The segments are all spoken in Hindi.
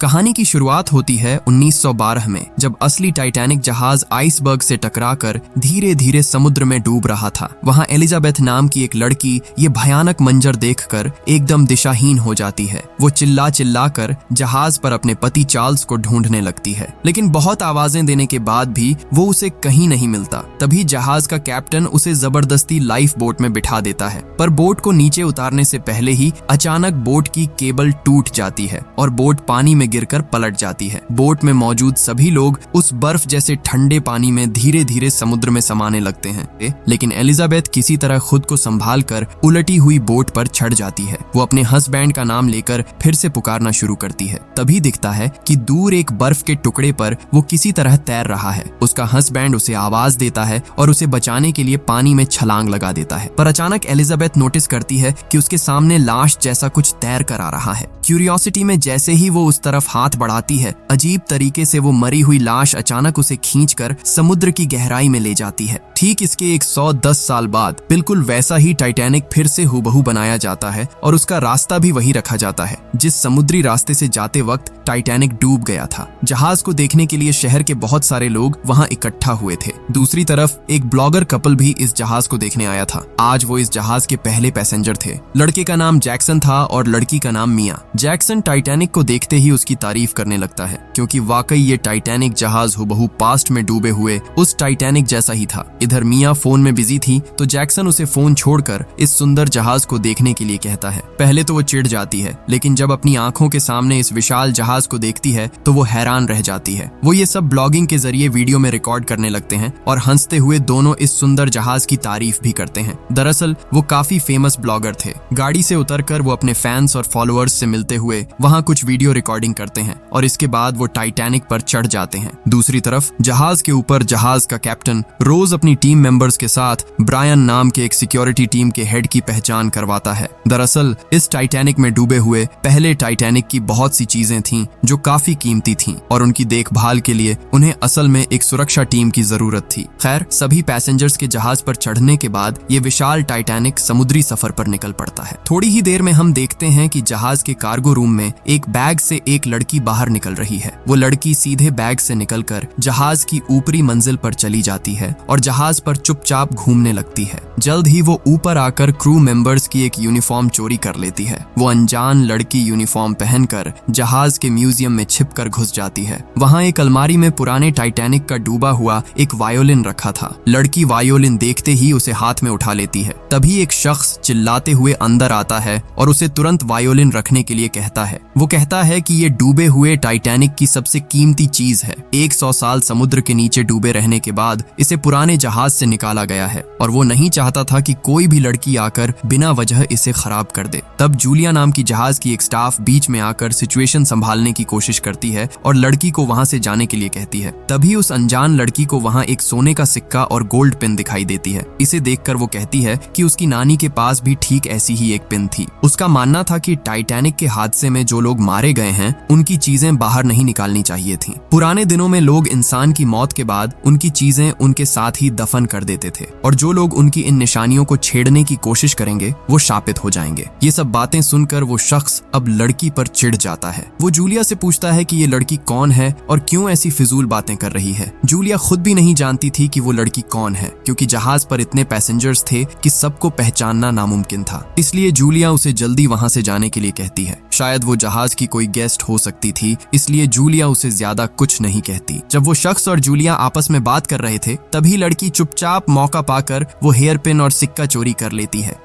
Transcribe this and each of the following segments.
कहानी की शुरुआत होती है 1912 में, जब असली टाइटैनिक जहाज आइसबर्ग से टकराकर धीरे धीरे समुद्र में डूब रहा था। वहां एलिजाबेथ नाम की एक लड़की ये भयानक मंजर देखकर एकदम दिशाहीन हो जाती है। वो चिल्ला चिल्ला कर जहाज पर अपने पति चार्ल्स को ढूंढने लगती है, लेकिन बहुत आवाजें देने के बाद भी वो उसे कहीं नहीं मिलता। तभी जहाज का कैप्टन उसे जबरदस्ती लाइफ बोट में बिठा देता है, पर बोट को नीचे उतारने से पहले ही अचानक बोट की केबल टूट जाती है और बोट पानी में गिरकर पलट जाती है। बोट में मौजूद सभी लोग उस बर्फ जैसे ठंडे पानी में धीरे धीरे समुद्र में समाने लगते हैं, लेकिन एलिजाबेथ किसी तरह खुद को संभाल कर उलटी हुई बोट पर चढ़ जाती है। वो अपने हस्बैंड का नाम लेकर फिर से पुकारना शुरू करती है। तभी दिखता है कि दूर एक बर्फ के टुकड़े पर वो किसी तरह तैर रहा है। उसका हस्बैंड उसे आवाज देता है और उसे बचाने के लिए पानी में छलांग लगा देता है, पर अचानक एलिजाबेथ नोटिस करती है कि उसके सामने लाश जैसा कुछ तैर कर आ रहा है। क्यूरियोसिटी में जैसे ही वो उस तरफ हाथ बढ़ाती है, अजीब तरीके से वो मरी हुई लाश अचानक उसे खींचकर समुद्र की गहराई में ले जाती है। ठीक इसके 110 साल बाद बिल्कुल वैसा ही टाइटैनिक फिर से हूबहू बनाया जाता है और उसका रास्ता भी वही रखा जाता है जिस समुद्री रास्ते से जाते वक्त टाइटैनिक डूब गया था। जहाज को देखने के लिए शहर के बहुत सारे लोग वहां इकट्ठा हुए थे। दूसरी तरफ एक ब्लॉगर कपल भी इस जहाज को देखने आया था। आज वो इस जहाज के पहले पैसेंजर थे। लड़के का नाम जैक्सन था और लड़की का नाम मिया। जैक्सन टाइटैनिक को देखते ही उसकी तारीफ करने लगता है, क्योंकि वाकई ये टाइटैनिक जहाज हूबहू पास्ट में डूबे हुए उस टाइटैनिक जैसा ही था। इधर मिया फोन में बिजी थी तो जैक्सन उसे फोन छोड़कर इस सुंदर जहाज को देखने के लिए कहता है। पहले तो वो चिढ़ जाती है, लेकिन जब अपनी आंखों के सामने इस विशाल जहाज को देखती है तो वो हैरान रह जाती है। वो ये सब ब्लॉगिंग के जरिए वीडियो में रिकॉर्ड करने लगते हैं और हंसते हुए दोनों इस सुंदर जहाज की तारीफ भी करते हैं। दरअसल वो काफी फेमस ब्लॉगर थे। गाड़ी से उतरकर वो अपने फैंस और फॉलोअर्स से मिलते हुए वहां कुछ वीडियो रिकॉर्डिंग करते हैं और इसके बाद वो टाइटैनिक पर चढ़ जाते हैं। दूसरी तरफ जहाज के ऊपर जहाज का कैप्टन रोज अपनी टीम मेंबर्स के साथ ब्रायन नाम के एक सिक्योरिटी टीम के हेड की पहचान करवाता है। दरअसल इस टाइटैनिक में डूबे हुए पहले टाइटैनिक की बहुत सी चीजें थीं जो काफी कीमती थीं और उनकी देखभाल के लिए उन्हें असल में एक सुरक्षा टीम की जरूरत थी। खैर, सभी पैसेंजर्स के जहाज पर चढ़ने के बाद ये विशाल टाइटैनिक समुद्री सफर पर निकल पड़ता है। थोड़ी ही देर में हम देखते हैं कि जहाज के कार्गो रूम में एक बैग से एक लड़की बाहर निकल रही है। वो लड़की सीधे बैग से निकलकर जहाज की ऊपरी मंजिल पर चली जाती है और जहाज पर चुपचाप घूमने लगती है। जल्द ही वो ऊपर आकर क्रू मेंबर्स की एक यूनिफॉर्म चोरी कर लेती है। वो अनजान लड़की यूनिफॉर्म पहनकर जहाज के म्यूजियम में छिपकर घुस जाती है। वहां एक अलमारी में पुराने टाइटैनिक का डूबा हुआ एक वायोलिन रखा था। लड़की वायोलिन देखते ही उसे हाथ में उठा लेती है। तभी एक शख्स चिल्लाते हुए अंदर आता है और उसे तुरंत वायोलिन रखने के लिए कहता है। वो कहता है कि ये डूबे हुए टाइटैनिक की सबसे कीमती चीज है। 100 साल समुद्र के नीचे डूबे रहने के बाद इसे पुराने जहाज से निकाला गया है और वो नहीं चाहता था कि कोई भी लड़की आकर बिना वजह इसे खराब कर दे। तब जूलिया नाम की जहाज की एक स्टाफ बीच में आकर सिचुएशन संभालने की कोशिश करती है और लड़की को वहां से जाने के लिए कहती है। तभी उस अनजान लड़की को वहां एक सोने का सिक्का और गोल्ड पिन दिखाई देती है। इसे देखकर वो कहती है कि उसकी नानी के पास भी ठीक ऐसी ही एक पिन थी। उसका मानना था कि टाइटैनिक के हादसे में जो लोग मारे गए हैं उनकी चीजें बाहर नहीं निकालनी चाहिए थी। पुराने दिनों में लोग इंसान की मौत के बाद उनकी चीजें उनके साथ ही दफन कर देते थे और जो लोग उनकी इन निशानियों को छेड़ने की कोशिश करेंगे वो शापित हो जाएंगे। ये सब बातें सुनकर वो शख्स अब लड़की पर चिढ़ जाता है। वो जूलिया से पूछता है कि ये लड़की कौन है और क्यों ऐसी फिजूल बातें कर रही है। जूलिया खुद भी नहीं जानती थी कि वो लड़की कौन है, क्योंकि जहाज पर इतने पैसेंजर्स थे कि सबको पहचानना नामुमकिन था। इसलिए जूलिया उसे जल्दी वहां से जाने के लिए कहती है। शायद वो जहाज की कोई गेस्ट हो सकती थी, इसलिए जूलिया उसे ज्यादा कुछ नहीं कहती। जब वो शख्स और जूलिया आपस में बात कर रहे थे तभी लड़की चुपचाप मौका पाकर वो हेयर पिन और सिक्का चोरी कर लेती है।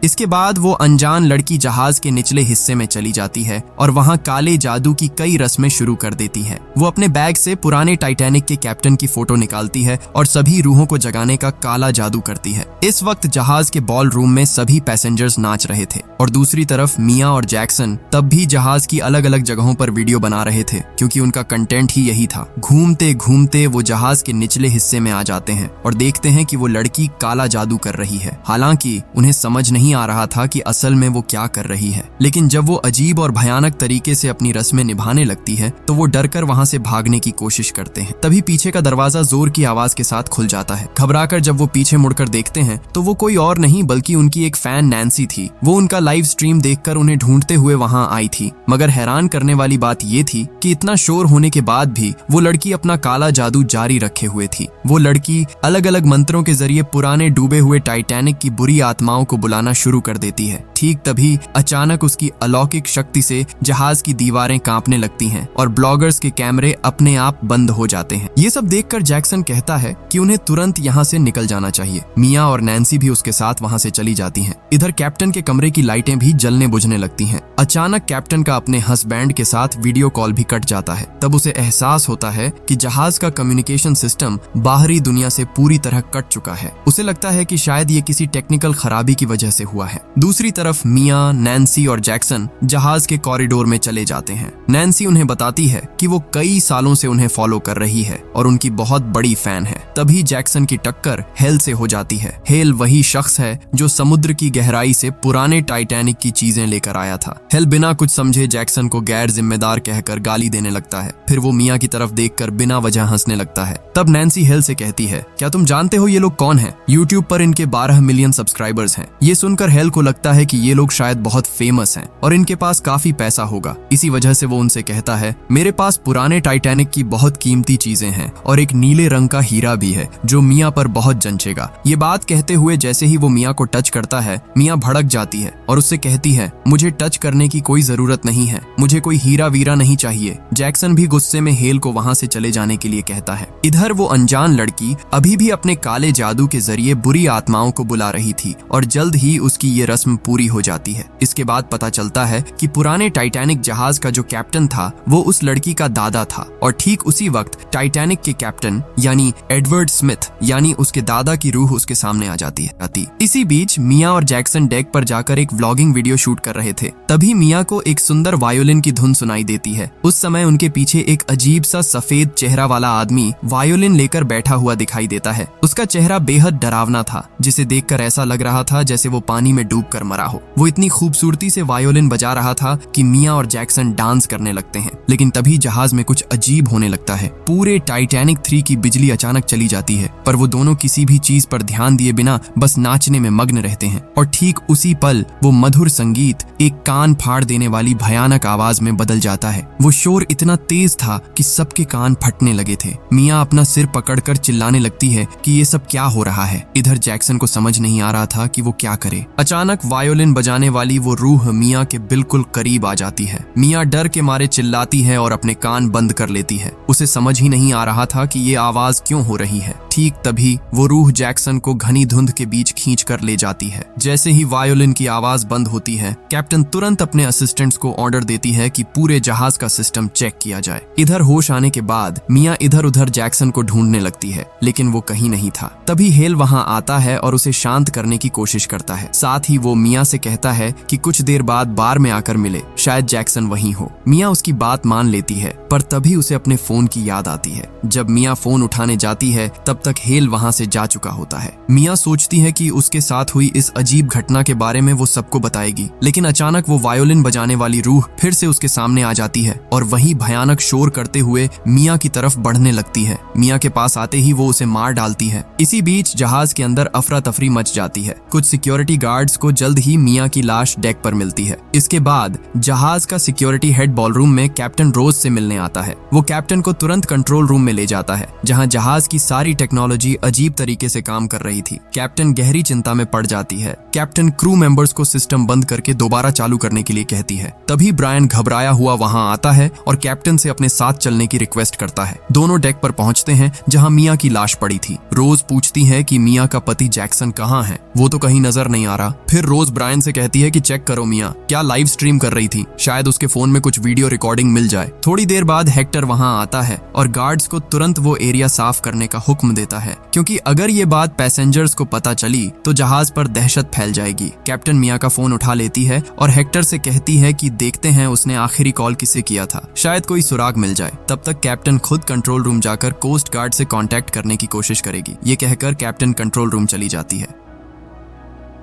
इसके बाद वो अनजान लड़की जहाज के निचले हिस्से में चली जाती है और वहां काले जादू की कई रस्में शुरू कर देती है। वो अपने बैग से पुराने टाइटैनिक के कैप्टन की फोटो निकालती है और सभी रूहों को जगाने का काला जादू करती है। इस वक्त जहाज के बॉल रूम में सभी पैसेंजर्स नाच रहे थे और दूसरी तरफ मिया और जैक्सन तब भी जहाज की अलग अलग जगहों पर वीडियो बना रहे थे, क्योंकि उनका कंटेंट ही यही था। घूमते घूमते वो जहाज के निचले हिस्से में आ जाते हैं और देखते हैं कि वो लड़की काला जादू कर रही है। हालांकि उन्हें समझ नहीं नहीं आ रहा था कि असल में वो क्या कर रही है। लेकिन जब वो अजीब और भयानक तरीके से अपनी रस्में निभाने लगती है तो वो डरकर वहां से भागने की कोशिश करते हैं। तभी पीछे का दरवाजा जोर की आवाज के साथ खुल जाता है। घबराकर जब वो पीछे मुड़कर देखते हैं तो वो कोई और नहीं बल्कि उनकी एक फैन नैन्सी थी। वो उनका लाइव स्ट्रीम देखकर उन्हें ढूंढते हुए वहां आई थी। मगर हैरान करने वाली बात ये थी कि इतना शोर होने के बाद भी वो लड़की अपना काला जादू जारी रखे हुए थी। वो लड़की अलग अलग मंत्रों के जरिए पुराने डूबे हुए टाइटैनिक की बुरी आत्माओं को बुलाना शुरू कर देती है। ठीक तभी अचानक उसकी अलौकिक शक्ति से जहाज की दीवारें कांपने लगती हैं और ब्लॉगर्स के कैमरे अपने आप बंद हो जाते हैं। ये सब देखकर जैक्सन कहता है कि उन्हें तुरंत यहाँ से निकल जाना चाहिए। मिया और नैन्सी भी उसके साथ वहाँ से चली जाती हैं। इधर कैप्टन के कमरे की लाइटें भी जलने बुझने लगती हैं। अचानक कैप्टन का अपने हस्बैंड के साथ वीडियो कॉल भी कट जाता है। तब उसे एहसास होता है कि जहाज का कम्युनिकेशन सिस्टम बाहरी दुनिया से पूरी तरह कट चुका है। उसे लगता है कि शायद ये किसी टेक्निकल खराबी की वजह से हुआ है। दूसरी तरफ मिया, नैन्सी और जैक्सन जहाज के कॉरिडोर में चले जाते हैं। नैन्सी उन्हें बताती है कि वो कई सालों से उन्हें फॉलो कर रही है और उनकी बहुत बड़ी फैन है। तभी जैक्सन की टक्कर हेल से हो जाती है। हेल वही शख्स है जो समुद्र की गहराई से पुराने टाइटैनिक की चीजें लेकर आया था। हेल बिना कुछ समझे जैक्सन को गैर जिम्मेदार कहकर गाली देने लगता है। फिर वो मिया की तरफ देखकर बिना वजह हंसने लगता है। तब नैन्सी हेल से कहती है, क्या तुम जानते हो ये लोग कौन हैं? यूट्यूब पर इनके 12 मिलियन सब्सक्राइबर्स हैं। ये सुनकर हेल को लगता है कि ये लोग शायद बहुत फेमस हैं और इनके पास काफी पैसा होगा। इसी वजह से वो उनसे कहता है, मेरे पास पुराने टाइटैनिक की बहुत कीमती चीजें हैं और एक नीले रंग का हीरा भी है जो मिया पर बहुत जंचेगा। ये बात कहते हुए जैसे ही वो मिया को टच करता है, मिया भड़क जाती है और उससे कहती है, मुझे टच करने की कोई जरूरत नहीं है, मुझे कोई हीरा वीरा नहीं चाहिए। जैक्सन भी गुस्से में हेल को वहां से चले जाने के लिए कहता है। इधर वो अनजान लड़की अभी भी अपने काले जादू के जरिए बुरी आत्माओं को बुला रही थी और जल्द ही उसकी ये रस्म पूरी हो जाती है। इसके बाद पता चलता है कि पुराने टाइटैनिक जहाज का जो कैप्टन था वो उस लड़की का दादा था और ठीक उसी वक्त टाइटैनिक के कैप्टन यानी एडवर्ड स्मिथ यानी उसके दादा की रूह उसके सामने आ जाती है। इसी बीच मिया और जैक्सन डेक पर जाकर एक व्लॉगिंग वीडियो शूट कर रहे थे। तभी मिया को एक सुंदर वायोलिन की धुन सुनाई देती है। उस समय उनके पीछे एक अजीब सा सफेद चेहरा वाला आदमी वायोलिन लेकर बैठा हुआ दिखाई देता है। उसका चेहरा बेहद डरावना था, जिसे देखकर ऐसा लग रहा था जैसे वो पानी में डूबकर मरा हो। वो इतनी खूबसूरती से वायोलिन बजा रहा था कि मिया और जैक्सन डांस करने लगते हैं। लेकिन तभी जहाज में कुछ अजीब होने लगता है। पूरे टाइटैनिक 3 की बिजली अचानक चली जाती है, पर वो दोनों किसी भी चीज पर ध्यान दिए बिना बस नाचने में मग्न रहते हैं। और ठीक उसी पल वो मधुर संगीत एक कान फाड़ देने वाली भयानक आवाज में बदल जाता है। वो शोर इतना तेज था कि सबके कान फटने लगे थे। मिया अपना सिर पकड़कर चिल्लाने लगती है कि ये सब क्या हो रहा है। इधर जैक्सन को समझ नहीं आ रहा था कि वो क्या करे। अचानक वायोलिन बजाने वाली वो रूह मिया के बिल्कुल करीब आ जाती है। मिया डर के मारे चिल्लाती है और अपने कान बंद कर लेती है। उसे समझ ही नहीं आ रहा था कि ये आवाज क्यों हो रही है। ठीक तभी वो रूह जैक्सन को घनी धुंध के बीच खींच कर ले जाती है। जैसे ही वायोलिन की आवाज बंद होती है, कैप्टन तुरंत अपने असिस्टेंट्स को ऑर्डर देती है कि पूरे जहाज का सिस्टम चेक किया जाए। इधर होश आने के बाद मिया इधर उधर जैक्सन को ढूंढने लगती है, लेकिन वो कहीं नहीं था। तभी हेल वहां आता है और उसे शांत करने की कोशिश करता है। साथ ही वो मिया से कहता है कि कुछ देर बाद बार में आकर मिले, शायद जैक्सन वहीं हो। मिया उसकी बात मान लेती है, पर तभी उसे अपने फोन की याद आती है। जब मिया फोन उठाने जाती है तब तक हेल वहां से जा चुका होता है। मिया सोचती है कि उसके साथ हुई इस अजीब घटना के बारे में वो सबको बताएगी, लेकिन अचानक वो वायोलिन बजाने वाली रूह फिर से उसके सामने आ जाती है और वही भयानक शोर करते हुए मिया की तरफ बढ़ने लगती है। मिया के पास आते ही वो उसे मार डालती है। इसी बीच जहाज के अंदर अफरा तफरी मच जाती है। कुछ सिक्योरिटी गार्ड्स को जल्द ही मिया की लाश डेक पर मिलती है। इसके बाद जहाज का सिक्योरिटी हेड बॉलरूम में कैप्टन रोज से मिलने आता है। वो कैप्टन को तुरंत कंट्रोल रूम में ले जाता है, जहां जहाज की सारी टेक्नोलॉजी अजीब तरीके से काम कर रही थी। कैप्टन गहरी चिंता में पड़ जाती है। कैप्टन क्रू मेंबर्स को सिस्टम बंद करके दोबारा चालू करने के लिए कहती है। तभी ब्रायन घबराया हुआ वहां आता है और कैप्टन से अपने साथ चलने की रिक्वेस्ट करता है। दोनों डेक पर पहुंचते हैं जहां मिया की लाश पड़ी थी। रोज पूछती है कि मिया का पति जैक्सन कहाँ है, वो तो कहीं नजर नहीं आ रहा। फिर रोज ब्रायन से कहती है कि चेक करो मिया क्या लाइव स्ट्रीम कर रही थी, शायद उसके फोन में कुछ वीडियो रिकॉर्डिंग मिल जाए। थोड़ी देर बाद हेक्टर वहां आता है और गार्ड्स को तुरंत वो एरिया साफ करने का हुक्म देता है, क्योंकि अगर ये बात पैसेंजर्स को पता चली तो जहाज पर दहशत फैल जाएगी। कैप्टन मिया का फोन उठा लेती है और हेक्टर से कहती है कि देखते हैं उसने आखिरी कॉल किसे किया था, शायद कोई सुराग मिल जाए। तब तक कैप्टन खुद कंट्रोल रूम जाकर कोस्ट गार्ड से कांटेक्ट करने की कोशिश करेगी। ये कहकर कैप्टन कंट्रोल रूम चली जाती है।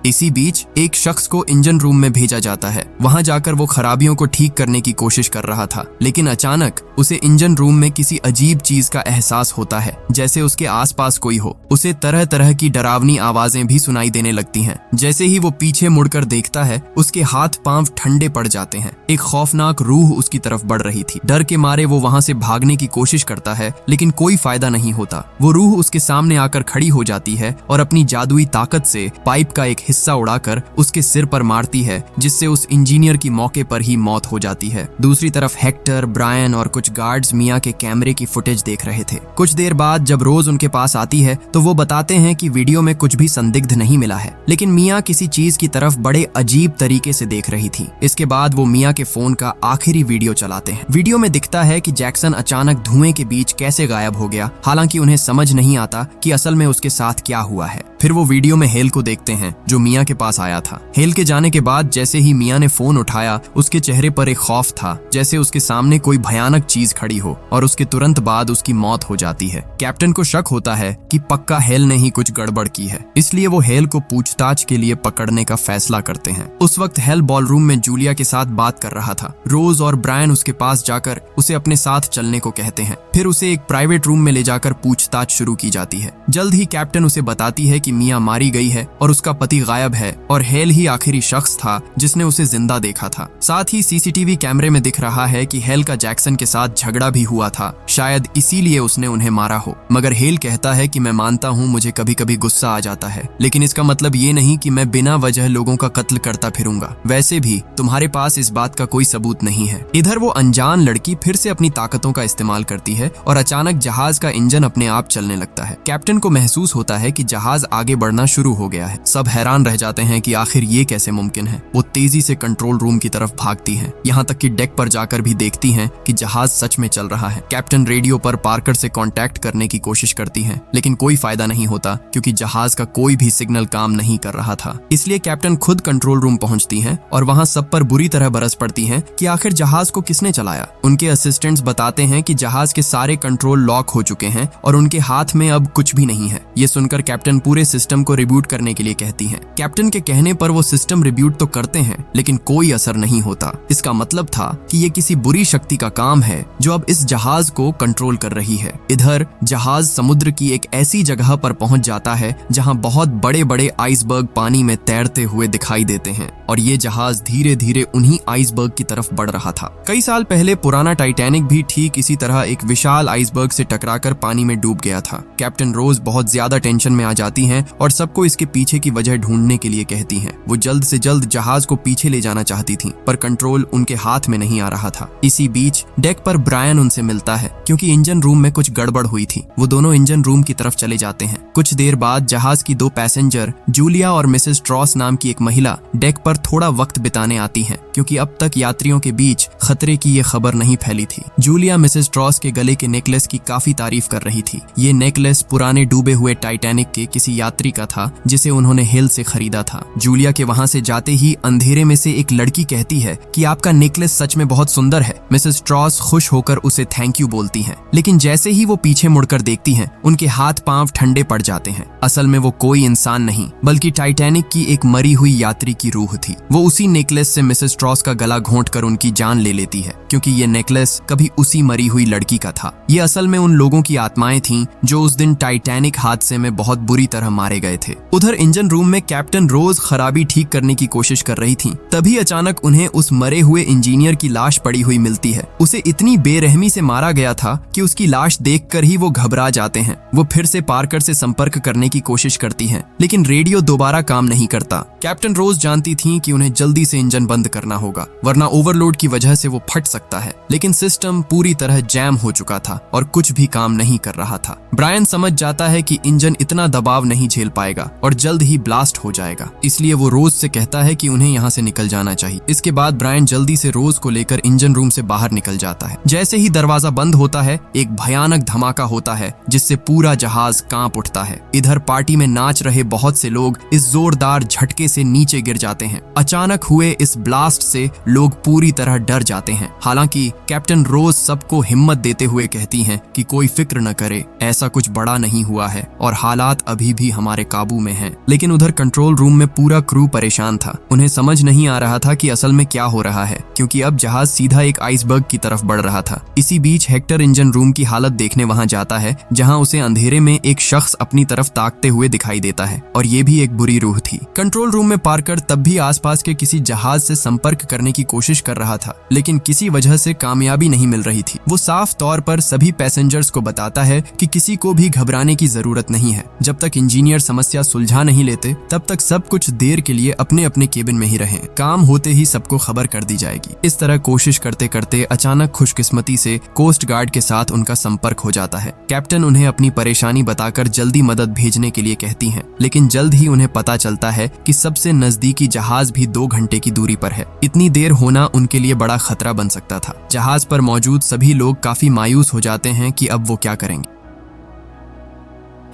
इसी बीच एक शख्स को इंजन रूम में भेजा जाता है। वहां जाकर वो खराबियों को ठीक करने की कोशिश कर रहा था, लेकिन अचानक उसे इंजन रूम में किसी अजीब चीज का एहसास होता है, जैसे उसके आसपास कोई हो। उसे तरह तरह की डरावनी आवाजें भी सुनाई देने लगती हैं। जैसे ही वो पीछे मुड़कर देखता है, उसके हाथ पांव ठंडे पड़ जाते हैं। एक खौफनाक रूह उसकी तरफ बढ़ रही थी। डर के मारे वो वहां से भागने की कोशिश करता है, लेकिन कोई फायदा नहीं होता। वो रूह उसके सामने आकर खड़ी हो जाती है और अपनी जादुई ताकत से पाइप का एक हिस्सा उड़ाकर उसके सिर पर मारती है, जिससे उस इंजीनियर की मौके पर ही मौत हो जाती है। दूसरी तरफ हेक्टर, ब्रायन और कुछ गार्ड्स मिया के कैमरे की फुटेज देख रहे थे। कुछ देर बाद जब रोज उनके पास आती है तो वो बताते हैं कि वीडियो में कुछ भी संदिग्ध नहीं मिला है, लेकिन मिया किसी चीज की तरफ बड़े अजीब तरीके से देख रही थी। इसके बाद वो मिया के फोन का आखिरी वीडियो चलाते हैं। वीडियो में दिखता है कि जैक्सन अचानक धुएं के बीच कैसे गायब हो गया, हालांकि उन्हें समझ नहीं आता कि असल में उसके साथ क्या हुआ है। फिर वो वीडियो में हेल को देखते हैं, जो मिया के पास आया था। हेल के जाने के बाद जैसे ही मिया ने फोन उठाया, उसके चेहरे पर एक खौफ था, जैसे उसके सामने कोई भयानक चीज खड़ी हो, और उसके तुरंत बाद उसकी मौत हो जाती है। कैप्टन को शक होता है कि पक्का हेल ने ही कुछ गड़बड़ की है, इसलिए वो हेल को पूछताछ के लिए पकड़ने का फैसला करते हैं। उस वक्त हेल बॉलरूम में जूलिया के साथ बात कर रहा था। रोज और ब्रायन उसके पास जाकर उसे अपने साथ चलने को कहते हैं। फिर उसे एक प्राइवेट रूम में ले जाकर पूछताछ शुरू की जाती है। जल्द ही कैप्टन उसे बताती है कि मिया मारी गई है और उसका पति गायब है, और हेल ही आखिरी शख्स था जिसने उसे जिंदा देखा था। साथ ही सीसीटीवी कैमरे में दिख रहा है कि हेल का जैक्सन के साथ झगड़ा भी हुआ था, शायद इसीलिए उसने उन्हें मारा हो। मगर हेल कहता है कि मैं मानता हूँ मुझे कभी कभी गुस्सा आ जाता है, लेकिन इसका मतलब ये नहीं कि मैं बिना वजह लोगों का कत्ल करता फिरूंगा। वैसे भी तुम्हारे पास इस बात का कोई सबूत नहीं है। इधर वो अनजान लड़की फिर से अपनी ताकतों का इस्तेमाल करती है और अचानक जहाज का इंजन अपने आप चलने लगता है। कैप्टन को महसूस होता है कि जहाज आगे बढ़ना शुरू हो गया है। सब हैरान रह जाते हैं कि आखिर ये कैसे मुमकिन है। वो तेजी से कंट्रोल रूम की तरफ भागती हैं, यहाँ तक कि डेक पर जाकर भी देखती हैं कि जहाज सच में चल रहा है। कैप्टन रेडियो पर पार्कर से कांटेक्ट करने की कोशिश करती हैं, लेकिन कोई फायदा नहीं होता, क्योंकि जहाज का कोई भी सिग्नल काम नहीं कर रहा था। इसलिए कैप्टन खुद कंट्रोल रूम पहुंचती हैं और वहां सब पर बुरी तरह बरस पड़ती हैं कि आखिर जहाज को किसने चलाया। उनके असिस्टेंट्स बताते हैं कि जहाज के सारे कंट्रोल लॉक हो चुके हैं और उनके हाथ में अब कुछ भी नहीं है। ये सुनकर कैप्टन पूरे सिस्टम को रिबूट करने के लिए कहती हैं। कैप्टन के कहने पर वो सिस्टम रिबूट तो करते हैं, लेकिन कोई असर नहीं होता। इसका मतलब था कि ये किसी बुरी शक्ति का काम है जो अब इस जहाज को कंट्रोल कर रही है। इधर जहाज समुद्र की एक ऐसी जगह पर पहुंच जाता है जहां बहुत बड़े बड़े आइसबर्ग पानी में तैरते हुए दिखाई देते हैं, और ये जहाज धीरे धीरे उन्हीं आइसबर्ग की तरफ बढ़ रहा था। कई साल पहले पुराना टाइटैनिक भी ठीक इसी तरह एक विशाल आइसबर्ग से टकराकर पानी में डूब गया था। कैप्टन रोज बहुत ज्यादा टेंशन में आ जाती हैं और सबको इसके पीछे की वजह ढूंढने के लिए कहती हैं। वो जल्द से जल्द जहाज को पीछे ले जाना चाहती थी, पर कंट्रोल उनके हाथ में नहीं आ रहा था। इसी बीच डेक पर ब्रायन उनसे मिलता है, क्योंकि इंजन रूम में कुछ गड़बड़ हुई थी। वो दोनों इंजन रूम की तरफ चले जाते हैं। कुछ देर बाद जहाज की दो पैसेंजर जूलिया और मिसेस ट्रॉस नाम की एक महिला डेक पर थोड़ा वक्त बिताने आती हैं, क्योंकि अब तक यात्रियों के बीच खतरे की ये खबर नहीं फैली थी। जूलिया मिसेस ट्रॉस के गले के नेकलेस की काफी तारीफ कर रही थी। ये नेकलेस पुराने डूबे हुए टाइटैनिक के किसी यात्री का था, जिसे उन्होंने हिल से खरीदा था। जूलिया के वहां से जाते ही अंधेरे में से एक लड़की कहती है कि आपका नेकलेस सच में बहुत सुंदर है। मिसेस ट्रॉस खुश होकर उसे थैंक यू बोलती हैं, लेकिन जैसे ही वो पीछे मुड़कर देखती हैं, उनके हाथ पांव ठंडे पड़ जाते हैं। असल में वो कोई इंसान नहीं, बल्कि टाइटैनिक की एक मरी हुई यात्री की रूह थी। वो उसी नेकलेस से मिसेस ट्रॉस का गला घोंटकर उनकी जान ले लेती है, क्योंकि ये नेकलेस कभी उसी मरी हुई लड़की का था। ये असल में उन लोगों की आत्माएं थीं जो उस दिन टाइटैनिक हादसे में बहुत बुरी तरह मारे गए थे। उधर इंजन रूम में कैप्टन रोज खराबी ठीक करने की कोशिश कर रही थी। तभी अचानक उन्हें उस मरे हुए इंजीनियर की लाश पड़ी हुई मिलती है। उसे इतनी बेरहमी से मारा गया था कि उसकी लाश देखकर ही वो घबरा जाते हैं। वो फिर से पार्कर से संपर्क करने की कोशिश करती हैं, लेकिन रेडियो दोबारा काम नहीं करता। कैप्टन रोज जानती थी कि उन्हें जल्दी से इंजन बंद करना होगा, वरना ओवरलोड की वजह से वो फट सकता है। लेकिन सिस्टम पूरी तरह जैम हो चुका था और कुछ भी काम नहीं कर रहा था। ब्रायन समझ जाता है कि इंजन इतना दबाव नहीं झेल पाएगा और जल्द ही ब्लास्ट हो जाएगा, इसलिए वो रोज से कहता है कि उन्हें यहाँ से निकल जाना चाहिए। इसके बाद ब्रायन जल्दी से रोज को लेकर इंजन रूम से बाहर निकल जाता है। जैसे ही दरवाजा बंद होता है, एक भयानक धमाका होता है जिससे पूरा जहाज कांप उठता है। इधर पार्टी में नाच रहे बहुत से लोग इस जोरदार झटके से नीचे गिर जाते हैं। अचानक हुए इस ब्लास्ट से लोग पूरी तरह डर जाते हैं। हालांकि कैप्टन रोज सबको हिम्मत देते हुए कहती हैं कि कोई फिक्र न करे, ऐसा कुछ बड़ा नहीं हुआ है और हालात अभी भी हमारे काबू में है। लेकिन उधर कंट्रोल रूम में पूरा क्रू परेशान था। उन्हें समझ नहीं आ रहा था कि असल में क्या हो रहा है, क्योंकि अब जहाज सीधा एक आइसबर्ग की तरफ बढ़ रहा था। इसी बीच हेक्टर इंजन रूम की हालत देखने वहां जाता है, जहां उसे अंधेरे में एक शख्स अपनी तरफ ताकते हुए दिखाई देता है, और ये भी एक बुरी रूह थी। कंट्रोल रूम में पार्कर तब भी आसपास के किसी जहाज से संपर्क करने की कोशिश कर रहा था, लेकिन किसी वजह से कामयाबी नहीं मिल रही थी। वो साफ तौर पर सभी पैसेंजर्स को बताता है कि किसी को भी घबराने की जरूरत नहीं है। जब तक इंजीनियर समस्या सुलझा नहीं लेते, तब तक सब कुछ देर के लिए अपने अपने केबिन में ही रहें। काम होते ही सबको खबर कर दी जाएगी। इस तरह कोशिश करते करते अचानक खुशकिस्मती से कोस्ट गार्ड के साथ उनका संपर्क हो जाता है। कैप्टन उन्हें अपनी परेशानी बताकर जल्दी मदद भेजने के लिए कहती हैं, लेकिन जल्द ही उन्हें पता चलता है कि सबसे नजदीकी जहाज भी 2 घंटे की दूरी पर है। इतनी देर होना उनके लिए बड़ा खतरा बन सकता था। जहाज पर मौजूद सभी लोग काफी मायूस हो जाते हैं कि अब वो क्या करेंगे।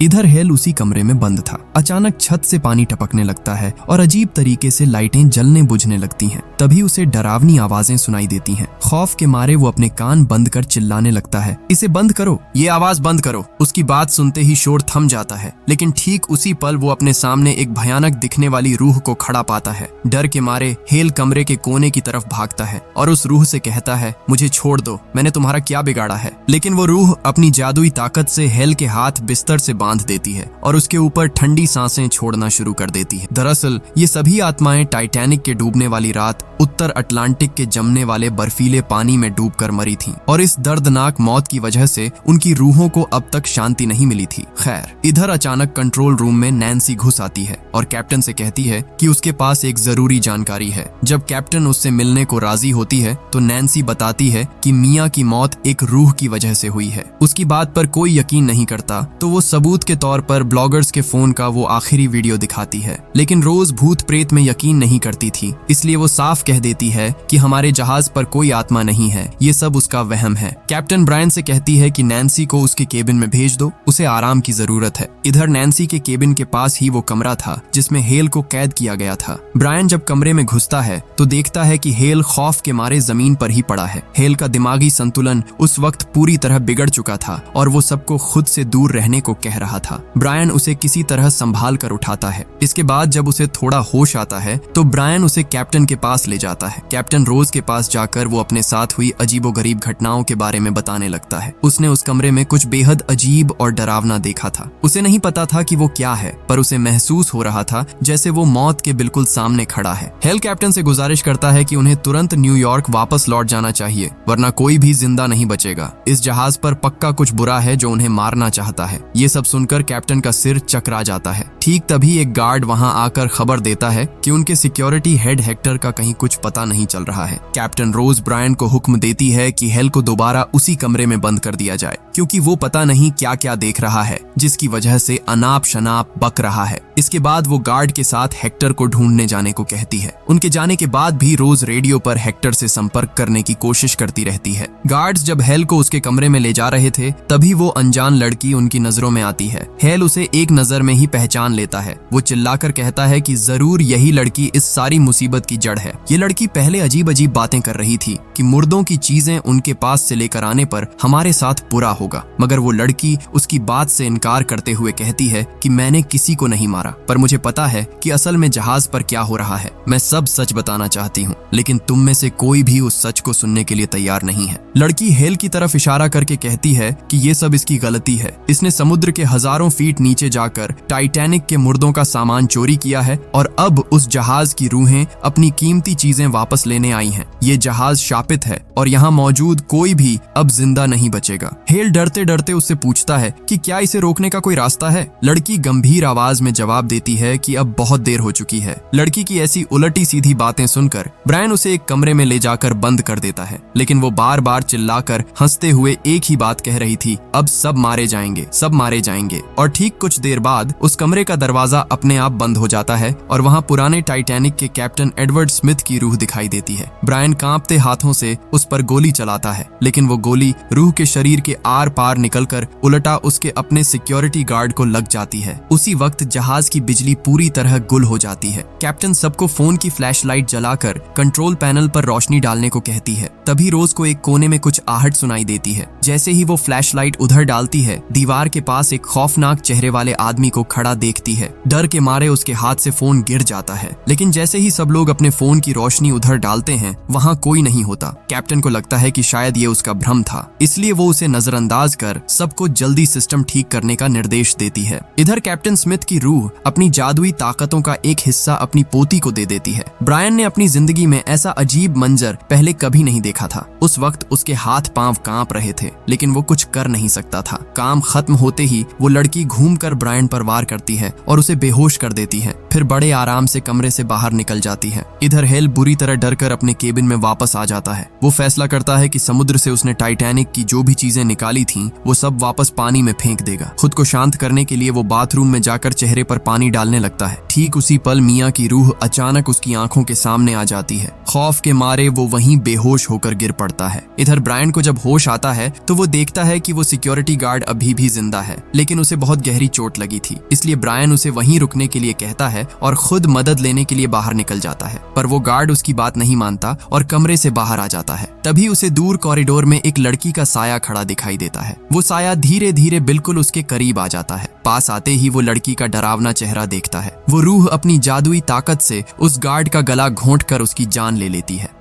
इधर हेल उसी कमरे में बंद था। अचानक छत से पानी टपकने लगता है और अजीब तरीके से लाइटें जलने बुझने लगती हैं। तभी उसे डरावनी आवाजें सुनाई देती हैं। खौफ के मारे वो अपने कान बंद कर चिल्लाने लगता है, इसे बंद करो, ये आवाज बंद करो। उसकी बात सुनते ही शोर थम जाता है, लेकिन ठीक उसी पल वो अपने सामने एक भयानक दिखने वाली रूह को खड़ा पाता है। डर के मारे हेल कमरे के कोने की तरफ भागता है और उस रूह से कहता है, मुझे छोड़ दो, मैंने तुम्हारा क्या बिगाड़ा है। लेकिन वो रूह अपनी जादुई ताकत से हेल के हाथ बिस्तर से बांध देती है और उसके ऊपर ठंडी सांसें छोड़ना शुरू कर देती है। दरअसल ये सभी आत्माएं टाइटैनिक के डूबने वाली रात उत्तर अटलांटिक के जमने वाले बर्फीले पानी में डूबकर मरी थीं, और इस दर्दनाक मौत की वजह से उनकी रूहों को अब तक शांति नहीं मिली थी। खैर, इधर अचानक कंट्रोल रूम में नैन्सी घुस आती है और कैप्टन से कहती है कि उसके पास एक जरूरी जानकारी है। जब कैप्टन उससे मिलने को राजी होती है तो नैन्सी बताती है कि मिया की मौत एक रूह की वजह से हुई है। उसकी बात पर कोई यकीन नहीं करता, तो वो सबूत के तौर पर ब्लॉगर्स के फोन का वो आखिरी वीडियो दिखाती है। लेकिन रोज भूत प्रेत में यकीन नहीं करती थी, इसलिए वो साफ कह देती है कि हमारे जहाज पर कोई आत्मा नहीं है, ये सब उसका वहम है। कैप्टन ब्रायन से कहती है कि नैन्सी को उसके केबिन में भेज दो, उसे आराम की जरूरत है। इधर नैन्सी के केबिन के पास ही वो कमरा था जिसमें हेल को कैद किया गया था। ब्रायन जब कमरे में घुसता है तो देखता है कि हेल खौफ के मारे जमीन पर ही पड़ा है। हेल का दिमागी संतुलन उस वक्त पूरी तरह बिगड़ चुका था और वो सबको खुद से दूर रहने को कह रहा था। ब्रायन उसे किसी तरह संभाल कर उठाता है। इसके बाद जब उसे थोड़ा होश आता है तो ब्रायन उसे कैप्टन के पास ले जाता है। कैप्टन रोज के पास जाकर वो अपने साथ हुई अजीबोगरीब घटनाओं के बारे में बताने लगता है। उसने उस कमरे में कुछ बेहद अजीब और डरावना देखा था। उसे नहीं पता था कि वो क्या है, पर उसे महसूस हो रहा था जैसे वो मौत के बिल्कुल सामने खड़ा है। हेल कैप्टन से गुजारिश करता है कि उन्हें तुरंत न्यूयॉर्क वापस लौट जाना चाहिए, वरना कोई भी जिंदा नहीं बचेगा। इस जहाज पर पक्का कुछ बुरा है जो उन्हें मारना चाहता है। ये सब सुनकर कैप्टन का सिर चकरा जाता है। ठीक तभी एक गार्ड वहां आकर खबर देता है कि उनके सिक्योरिटी हेड हेक्टर का कहीं कुछ पता नहीं चल रहा है। कैप्टन रोज ब्रायन को हुक्म देती है कि हेल को दोबारा उसी कमरे में बंद कर दिया जाए, क्योंकि वो पता नहीं क्या क्या देख रहा है जिसकी वजह से अनाप शनाप बक रहा है। इसके बाद वो गार्ड के साथ हेक्टर को ढूंढने जाने को कहती है। उनके जाने के बाद भी रोज रेडियो पर हेक्टर से संपर्क करने की कोशिश करती रहती है। गार्ड्स जब हेल को उसके कमरे में ले जा रहे थे तभी वो अनजान लड़की उनकी नजरों में आती है। हेल उसे एक नजर में ही पहचान लेता है। वो चिल्लाकर कहता है कि जरूर यही लड़की इस सारी मुसीबत की जड़ है। ये लड़की पहले अजीब अजीब बातें कर रही थी कि मुर्दों की चीजें उनके पास से लेकर आने पर हमारे साथ बुरा होगा, मगर वो लड़की उसकी बात से इनकार करते हुए कहती है कि मैंने किसी को नहीं मारा, पर मुझे पता है कि असल में जहाज पर क्या हो रहा है। मैं सब सच बताना चाहती हूँ, लेकिन तुम में से कोई भी उस सच को सुनने के लिए तैयार नहीं है। लड़की हेल की तरफ इशारा करके कहती है कि ये सब इसकी गलती है। इसने समुद्र के हजारों फीट नीचे जाकर टाइटैनिक के मुर्दों का सामान चोरी किया है और अब उस जहाज की रूहें अपनी कीमती चीजें वापस लेने आई हैं। ये जहाज शापित है और यहाँ मौजूद कोई भी अब जिंदा नहीं बचेगा। हेल डरते डरते उससे पूछता है कि क्या इसे रोकने का कोई रास्ता है। लड़की गंभीर आवाज में जवाब देती है कि अब बहुत देर हो चुकी है। लड़की की ऐसी उलटी सीधी बातें सुनकर ब्रायन उसे एक कमरे में ले जाकर बंद कर देता है, लेकिन वो बार बार चिल्लाकर हंसते हुए एक ही बात कह रही थी, अब सब मारे जाएंगे, सब मारे जाएंगे। और ठीक कुछ देर बाद उस कमरे का दरवाजा अपने आप बंद हो जाता है और वहाँ पुराने टाइटैनिक के कैप्टन एडवर्ड स्मिथ की रूह दिखाई देती है। ब्रायन कांपते हाथों से उस पर गोली चलाता है, लेकिन वो गोली रूह के शरीर के आर पार निकलकर उलटा उसके अपने सिक्योरिटी गार्ड को लग जाती है। उसी वक्त जहाज की बिजली पूरी तरह गुल हो जाती है। कैप्टन सबको फोन की फ्लैशलाइट जलाकर कंट्रोल पैनल पर रोशनी डालने को कहती है। तभी रोज को एक कोने में कुछ आहट सुनाई देती है। जैसे ही वो फ्लैशलाइट उधर डालती है, दीवार के पास एक खौफनाक चेहरे वाले आदमी को खड़ा देख देखती है। डर के मारे उसके हाथ से फोन गिर जाता है, लेकिन जैसे ही सब लोग अपने फोन की रोशनी उधर डालते हैं वहाँ कोई नहीं होता। कैप्टन को लगता है कि शायद ये उसका भ्रम था, इसलिए वो उसे नजरअंदाज कर सबको जल्दी सिस्टम ठीक करने का निर्देश देती है। इधर कैप्टन स्मिथ की रूह अपनी जादुई ताकतों का एक हिस्सा अपनी पोती को दे देती है। ब्रायन ने अपनी जिंदगी में ऐसा अजीब मंजर पहले कभी नहीं देखा था। उस वक्त उसके हाथ पांव कांप रहे थे, लेकिन वो कुछ कर नहीं सकता था। काम खत्म होते ही वो लड़की घूमकर ब्रायन पर वार करती है और उसे बेहोश कर देती है, फिर बड़े आराम से कमरे से बाहर निकल जाती है। इधर हेल बुरी तरह डरकर अपने केबिन में वापस आ जाता है। वो फैसला करता है कि समुद्र से उसने टाइटैनिक की जो भी चीजें निकाली थीं, वो सब वापस पानी में फेंक देगा। खुद को शांत करने के लिए वो बाथरूम में जाकर चेहरे पर पानी डालने लगता है। ठीक उसी पल मिया की रूह अचानक उसकी आंखों के सामने आ जाती है। खौफ के मारे वो वहीं बेहोश होकर गिर पड़ता है। इधर ब्रायन को जब होश आता है तो वो देखता है कि वो सिक्योरिटी गार्ड अभी भी जिंदा है, लेकिन उसे बहुत गहरी चोट लगी थी। इसलिए ब्रायन उसे वहीं रुकने के लिए कहता है और खुद मदद लेने के लिए बाहर निकल जाता है, पर वो गार्ड उसकी बात नहीं मानता और कमरे से बाहर आ जाता है। तभी उसे दूर कॉरिडोर में एक लड़की का साया खड़ा दिखाई देता है। वो साया धीरे धीरे बिल्कुल उसके करीब आ जाता है। पास आते ही वो लड़की का डरावना चेहरा देखता है। वो रूह अपनी जादुई ताकत से उस गार्ड का गला घोंटकर उसकी जान ले लेती है।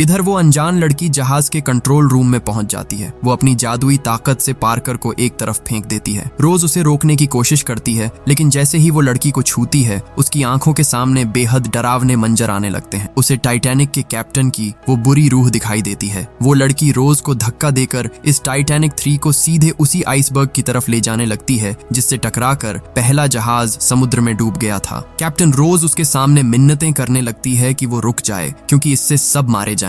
इधर वो अनजान लड़की जहाज के कंट्रोल रूम में पहुंच जाती है। वो अपनी जादुई ताकत से पार्कर को एक तरफ फेंक देती है। रोज उसे रोकने की कोशिश करती है, लेकिन जैसे ही वो लड़की को छूती है उसकी आंखों के सामने बेहद डरावने मंजर आने लगते हैं। उसे टाइटैनिक के कैप्टन की वो बुरी रूह दिखाई देती है। वो लड़की रोज को धक्का देकर इस टाइटैनिक 3 को सीधे उसी आइसबर्ग की तरफ ले जाने लगती है जिससे टकराकर पहला जहाज समुद्र में डूब गया था। कैप्टन रोज उसके सामने मिन्नतें करने लगती है कि वो रुक जाए, क्योंकि इससे सब मारे जाएंगे।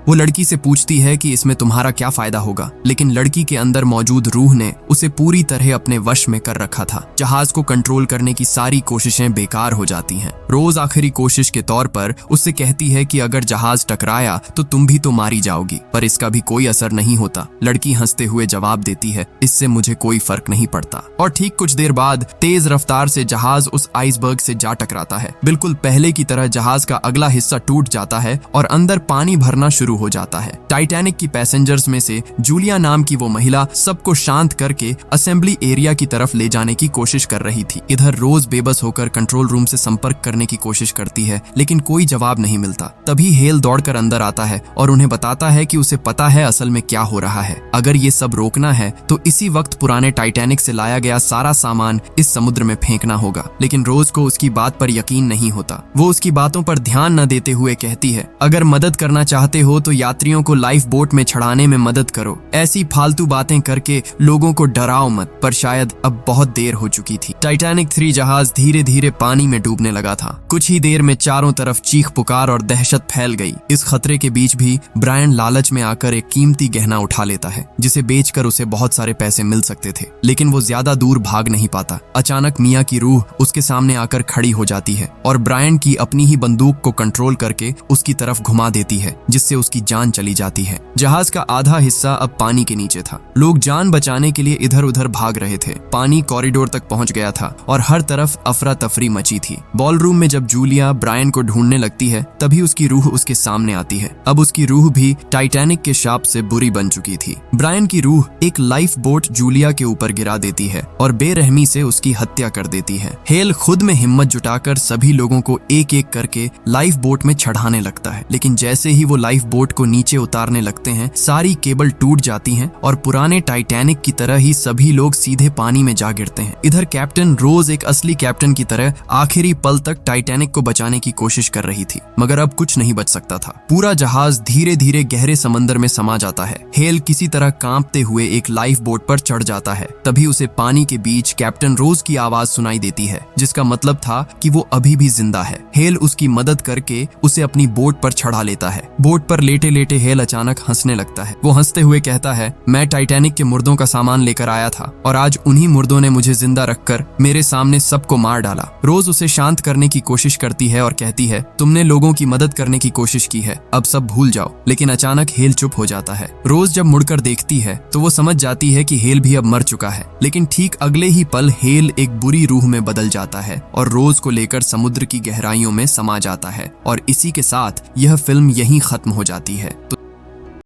वो लड़की से पूछती है कि इसमें तुम्हारा क्या फायदा होगा, लेकिन लड़की के अंदर मौजूद रूह ने उसे पूरी तरह अपने वश में कर रखा था। जहाज को कंट्रोल करने की सारी कोशिशें बेकार हो जाती हैं। रोज आखिरी कोशिश के तौर पर उससे कहती है कि अगर जहाज टकराया तो तुम भी तो मारी जाओगी, पर इसका भी कोई असर नहीं होता। लड़की हंसते हुए जवाब देती है, इससे मुझे कोई फर्क नहीं पड़ता। और ठीक कुछ देर बाद तेज रफ्तार से जहाज उस आइसबर्ग से जा टकराता है। बिल्कुल पहले की तरह जहाज का अगला हिस्सा टूट जाता है और अंदर पानी भरना शुरू हो जाता है। टाइटैनिक की पैसेंजर्स में से जूलिया नाम की वो महिला सबको शांत करके असेंबली एरिया की तरफ ले जाने की कोशिश कर रही थी। इधर रोज बेबस होकर कंट्रोल रूम से संपर्क करने की कोशिश करती है, लेकिन कोई जवाब नहीं मिलता। तभी हेल दौड़कर अंदर आता है और उन्हें बताता है कि उसे पता है असल में क्या हो रहा है। अगर ये सब रोकना है तो इसी वक्त पुराने टाइटैनिक से लाया गया सारा सामान इस समुद्र में फेंकना होगा। लेकिन रोज को उसकी बात पर यकीन नहीं होता। वो उसकी बातों पर ध्यान न देते हुए कहती है, अगर मदद करना चाहते हो तो यात्रियों को लाइफ बोट में चढ़ाने में मदद करो। ऐसी फालतू बातें करके लोगों को डराओ मत। पर शायद अब बहुत देर हो चुकी थी। टाइटैनिक 3 जहाज धीरे धीरे पानी में डूबने लगा था। कुछ ही देर में चारों तरफ चीख पुकार और दहशत फैल गई। इस खतरे के बीच भी ब्रायन लालच में आकर एक कीमती गहना उठा लेता है, जिसे बेचकर उसे बहुत सारे पैसे मिल सकते थे, लेकिन वो ज्यादा दूर भाग नहीं पाता। अचानक मिया की रूह उसके सामने आकर खड़ी हो जाती है और ब्रायन की अपनी ही बंदूक को कंट्रोल करके उसकी तरफ घुमा देती है, जिससे उसकी जान चली जाती है। जहाज का आधा हिस्सा अब पानी के नीचे था। लोग जान बचाने के लिए इधर उधर भाग रहे थे। पानी कॉरिडोर तक पहुंच गया था और हर तरफ अफरा तफरी मची थी। बॉलरूम में जब जूलिया ब्रायन को ढूंढने लगती है तभी उसकी रूह उसके सामने आती है। अब उसकी रूह भी टाइटैनिक के शाप से बुरी बन चुकी थी। ब्रायन की रूह एक लाइफ बोट जूलिया के ऊपर गिरा देती है और बेरहमी से उसकी हत्या कर देती है। हेल खुद में हिम्मत जुटाकर सभी लोगों को एक एक करके लाइफ बोट में चढ़ाने लगता है, लेकिन जैसे ही वो लाइफ बोट को नीचे उतारने लगते हैं सारी केबल टूट जाती हैं और पुराने टाइटैनिक की तरह ही सभी लोग सीधे पानी में जा गिरते हैं। इधर कैप्टन रोज एक असली कैप्टन की तरह आखिरी पल तक टाइटैनिक को बचाने की कोशिश कर रही थी, मगर अब कुछ नहीं बच सकता था। पूरा जहाज धीरे धीरे गहरे समंदर में समा जाता है। हेल किसी तरह कांपते हुए एक लाइफ बोट पर चढ़ जाता है। तभी उसे पानी के बीच कैप्टन रोज की आवाज सुनाई देती है, जिसका मतलब था कि वो अभी भी जिंदा है। हेल उसकी मदद करके उसे अपनी बोट पर चढ़ा लेता है। बोट पर लेटे लेटे हेल अचानक हंसने लगता है। वो हंसते हुए कहता है, मैं टाइटैनिक के मुर्दों का सामान लेकर आया था और आज उन्हीं मुर्दों ने मुझे जिंदा रखकर मेरे सामने सबको मार डाला। रोज उसे शांत करने की कोशिश करती है और कहती है, तुमने लोगों की मदद करने की कोशिश की है, अब सब भूल जाओ। लेकिन अचानक हेल चुप हो जाता है। रोज जब मुड़कर देखती है तो वो समझ जाती है कि हेल भी अब मर चुका है, लेकिन ठीक अगले ही पल हेल एक बुरी रूह में बदल जाता है और रोज को लेकर समुद्र की गहराइयों में समा जाता है। और इसी के साथ यह फिल्म यहीं खत्म हो जाती है।